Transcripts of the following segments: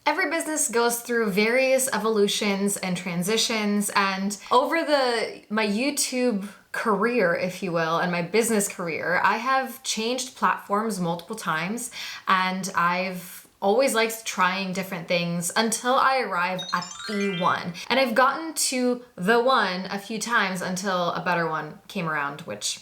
Every business goes through various evolutions and transitions, and over my YouTube career, if you will, and my business career, I have changed platforms multiple times, and I've always liked trying different things until I arrive at the one. And I've gotten to the one a few times until a better one came around, which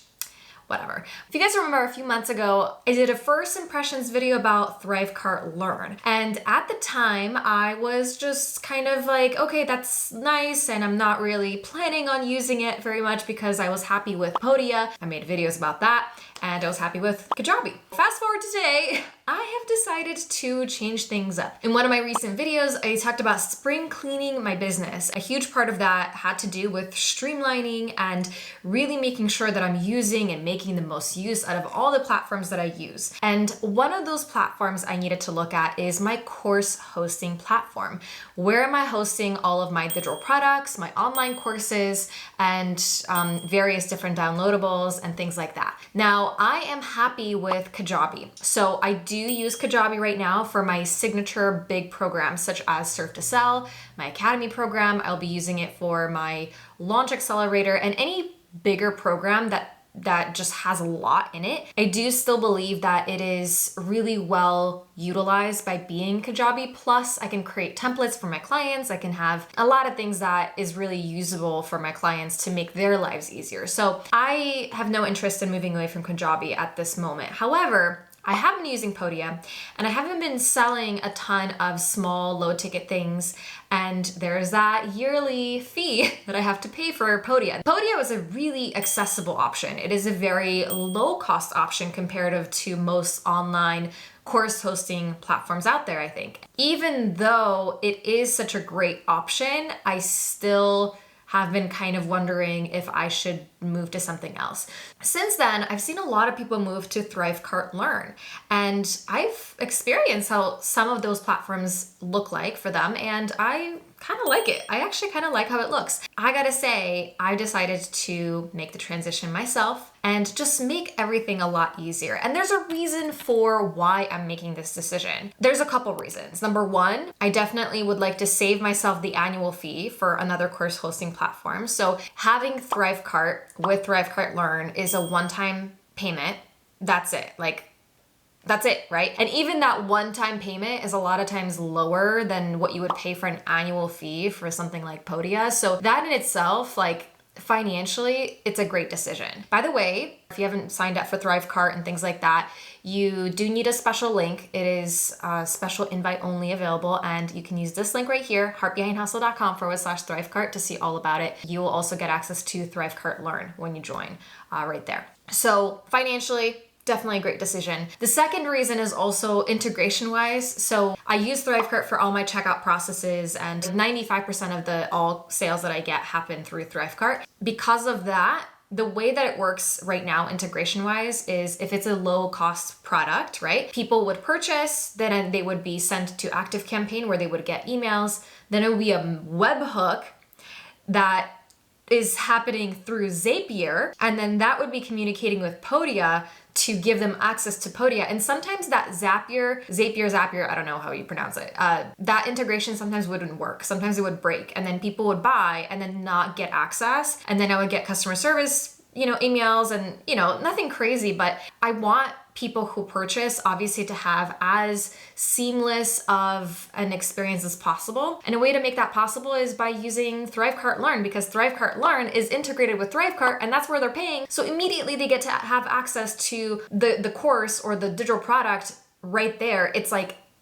whatever. If you guys remember, a few months ago, I did a first impressions video about ThriveCart Learn. And at the time, I was just kind of like, okay, that's nice. And I'm not really planning on using it very much because I was happy with Podia. I made videos about that. And I was happy with Kajabi. Fast forward to today, I have decided to change things up. In one of my recent videos, I talked about spring cleaning my business. A huge part of that had to do with streamlining and really making sure that I'm using and making the most use out of all the platforms that I use. And one of those platforms I needed to look at is my course hosting platform. Where am I hosting all of my digital products, my online courses, and various different downloadables and things like that. Now, I am happy with Kajabi. So I do use Kajabi right now for my signature big programs such as Surf to Sell, my Academy program. I'll be using it for my Launch Accelerator and any bigger program that just has a lot in it. I do still believe that it is really well utilized by being Kajabi. Plus, I can create templates for my clients. I can have a lot of things that is really usable for my clients to make their lives easier. So I have no interest in moving away from Kajabi at this moment. However, I have been using Podia, and I haven't been selling a ton of small, low-ticket things, and there's that yearly fee that I have to pay for Podia. Podia is a really accessible option. It is a very low-cost option comparative to most online course hosting platforms out there, I think. Even though it is such a great option, I still have been kind of wondering if I should move to something else. Since then, I've seen a lot of people move to ThriveCart Learn, and I've experienced how some of those platforms look like for them, and I kind of like it. I actually kind of like how it looks. I gotta say, I decided to make the transition myself and just make everything a lot easier. And there's a reason for why I'm making this decision. There's a couple reasons. Number one, I definitely would like to save myself the annual fee for another course hosting platform. So having ThriveCart with ThriveCart Learn is a one-time payment. That's it. That's it, right? And even that one-time payment is a lot of times lower than what you would pay for an annual fee for something like Podia. So that in itself, financially, it's a great decision. By the way, if you haven't signed up for ThriveCart and things like that, you do need a special link. It is special invite only available, and you can use this link right here, heartbehindhustle.com/ThriveCart to see all about it. You will also get access to ThriveCart Learn when you join right there. So financially, definitely a great decision. The second reason is also integration-wise. So I use ThriveCart for all my checkout processes, and 95% of all sales that I get happen through ThriveCart. Because of that, the way that it works right now, integration-wise, is if it's a low-cost product, right? People would purchase, then they would be sent to ActiveCampaign where they would get emails. Then it would be a webhook that is happening through Zapier, and then that would be communicating with Podia to give them access to Podia. And sometimes that Zapier, I don't know how you pronounce it, that integration sometimes wouldn't work. Sometimes it would break, and then people would buy and then not get access. And then I would get customer service, emails and, nothing crazy, but I want people who purchase obviously to have as seamless of an experience as possible. And a way to make that possible is by using ThriveCart Learn, because ThriveCart Learn is integrated with ThriveCart, and that's where they're paying. So immediately they get to have access to the course or the digital product right there. It's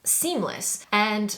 seamless. And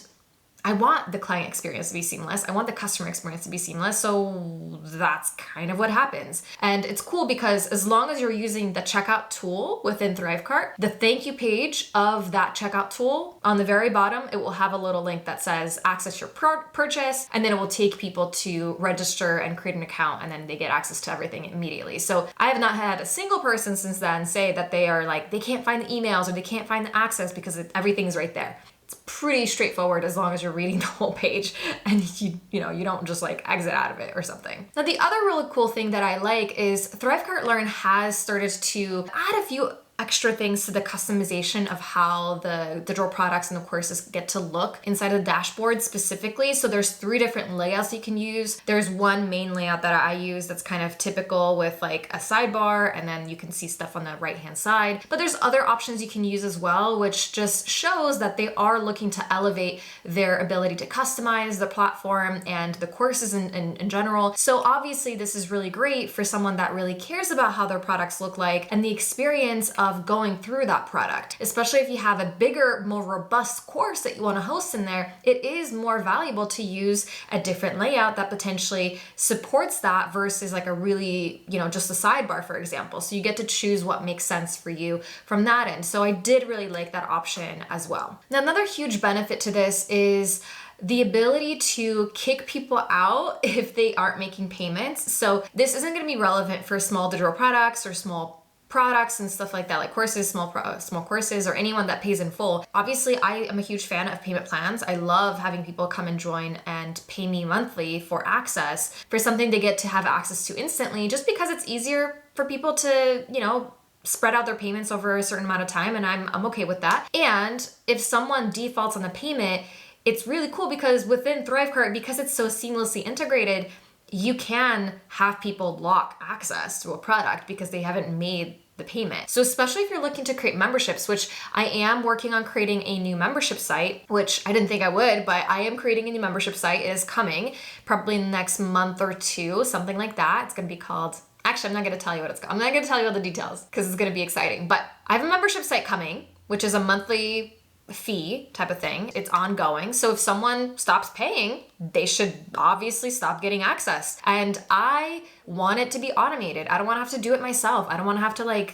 I want the client experience to be seamless. I want the customer experience to be seamless. So that's kind of what happens. And it's cool because as long as you're using the checkout tool within ThriveCart, the thank you page of that checkout tool, on the very bottom, it will have a little link that says access your purchase, and then it will take people to register and create an account, and then they get access to everything immediately. So I have not had a single person since then say that they are they can't find the emails or they can't find the access because everything's right there. It's pretty straightforward as long as you're reading the whole page and you don't just exit out of it or something. Now, the other really cool thing that I like is ThriveCart Learn has started to add a few extra things to the customization of how the digital products and the courses get to look inside of the dashboard specifically. So there's 3 different layouts you can use. There's one main layout that I use that's kind of typical with like a sidebar, and then you can see stuff on the right-hand side. But there's other options you can use as well, which just shows that they are looking to elevate their ability to customize the platform and the courses in general. So obviously this is really great for someone that really cares about how their products look like and the experience of going through that product. Especially if you have a bigger, more robust course that you want to host in there, it is more valuable to use a different layout that potentially supports that versus like a really, just a sidebar, for example. So you get to choose what makes sense for you from that end. So I did really like that option as well. Now, another huge benefit to this is the ability to kick people out if they aren't making payments. So this isn't going to be relevant for small digital products or small products and stuff like that, like courses, small courses, or anyone that pays in full. Obviously, I am a huge fan of payment plans. I love having people come and join and pay me monthly for access for something they get to have access to instantly, just because it's easier for people to, spread out their payments over a certain amount of time, and I'm okay with that. And if someone defaults on the payment, it's really cool because within ThriveCart, because it's so seamlessly integrated, you can have people lock access to a product because they haven't made the payment. So especially if you're looking to create memberships, which I am working on creating a new membership site, which I didn't think I would, but I am creating a new membership site. It is coming probably in the next month or 2, something like that. It's going to be called, actually, I'm not going to tell you what it's called. I'm not going to tell you all the details because it's going to be exciting, but I have a membership site coming, which is a monthly fee type of thing. It's ongoing. So if someone stops paying, they should obviously stop getting access. And I want it to be automated. I don't want to have to do it myself. I don't want to have to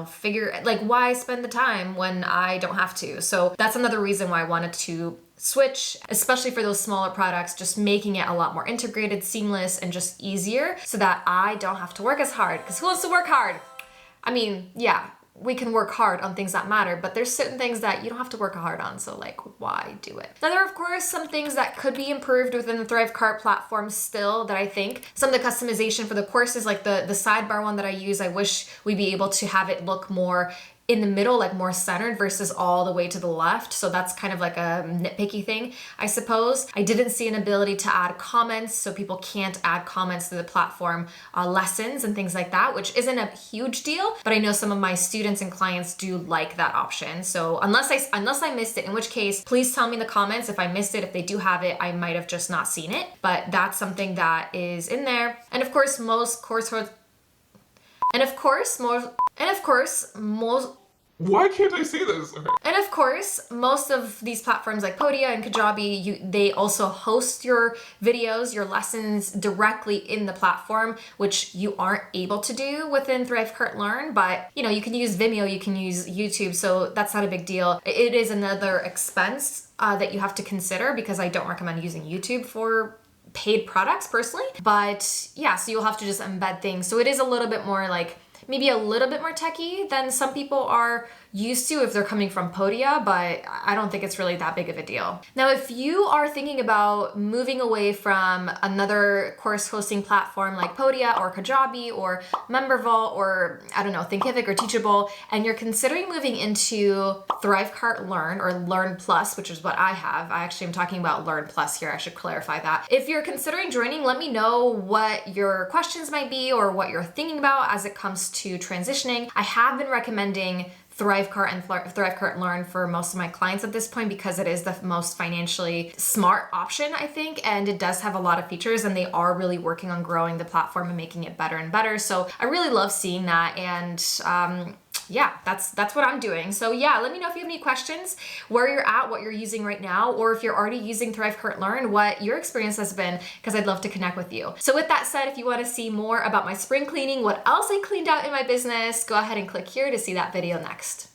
figure why spend the time when I don't have to. So that's another reason why I wanted to switch, especially for those smaller products, just making it a lot more integrated, seamless, and just easier so that I don't have to work as hard. Because who wants to work hard? I mean, yeah, we can work hard on things that matter, but there's certain things that you don't have to work hard on, so why do it? Now, there are, of course, some things that could be improved within the ThriveCart platform still that I think. Some of the customization for the courses, like the sidebar one that I use, I wish we'd be able to have it look more in the middle, like more centered versus all the way to the left. So that's kind of like a nitpicky thing, I suppose. I didn't see an ability to add comments, so people can't add comments to the platform lessons and things like that, which isn't a huge deal, but I know some of my students and clients do like that option. So unless I missed it, in which case, please tell me in the comments if I missed it. If they do have it, I might have just not seen it, but that's something that is in there. And of course, why can't I see this? Okay. And of course, most of these platforms like Podia and Kajabi, they also host your videos, your lessons directly in the platform, which you aren't able to do within ThriveCart Learn. But you can use Vimeo, you can use YouTube, so that's not a big deal. It is another expense that you have to consider because I don't recommend using YouTube for paid products personally. But yeah, so you'll have to just embed things. So it is a little bit more maybe a little bit more techie than some people are used to if they're coming from Podia, but I don't think it's really that big of a deal. Now, if you are thinking about moving away from another course hosting platform like Podia or Kajabi or Membervault or Thinkific or Teachable, and you're considering moving into ThriveCart Learn or Learn Plus, which is what I have. I actually am talking about Learn Plus here. I should clarify that. If you're considering joining, let me know what your questions might be or what you're thinking about as it comes to transitioning. I have been recommending ThriveCart and ThriveCart Learn for most of my clients at this point because it is the most financially smart option, I think, and it does have a lot of features, and they are really working on growing the platform and making it better and better. So I really love seeing that, and yeah, that's what I'm doing. So yeah, let me know if you have any questions, where you're at, what you're using right now, or if you're already using ThriveCart Learn, what your experience has been, because I'd love to connect with you. So with that said, if you want to see more about my spring cleaning, what else I cleaned out in my business, go ahead and click here to see that video next.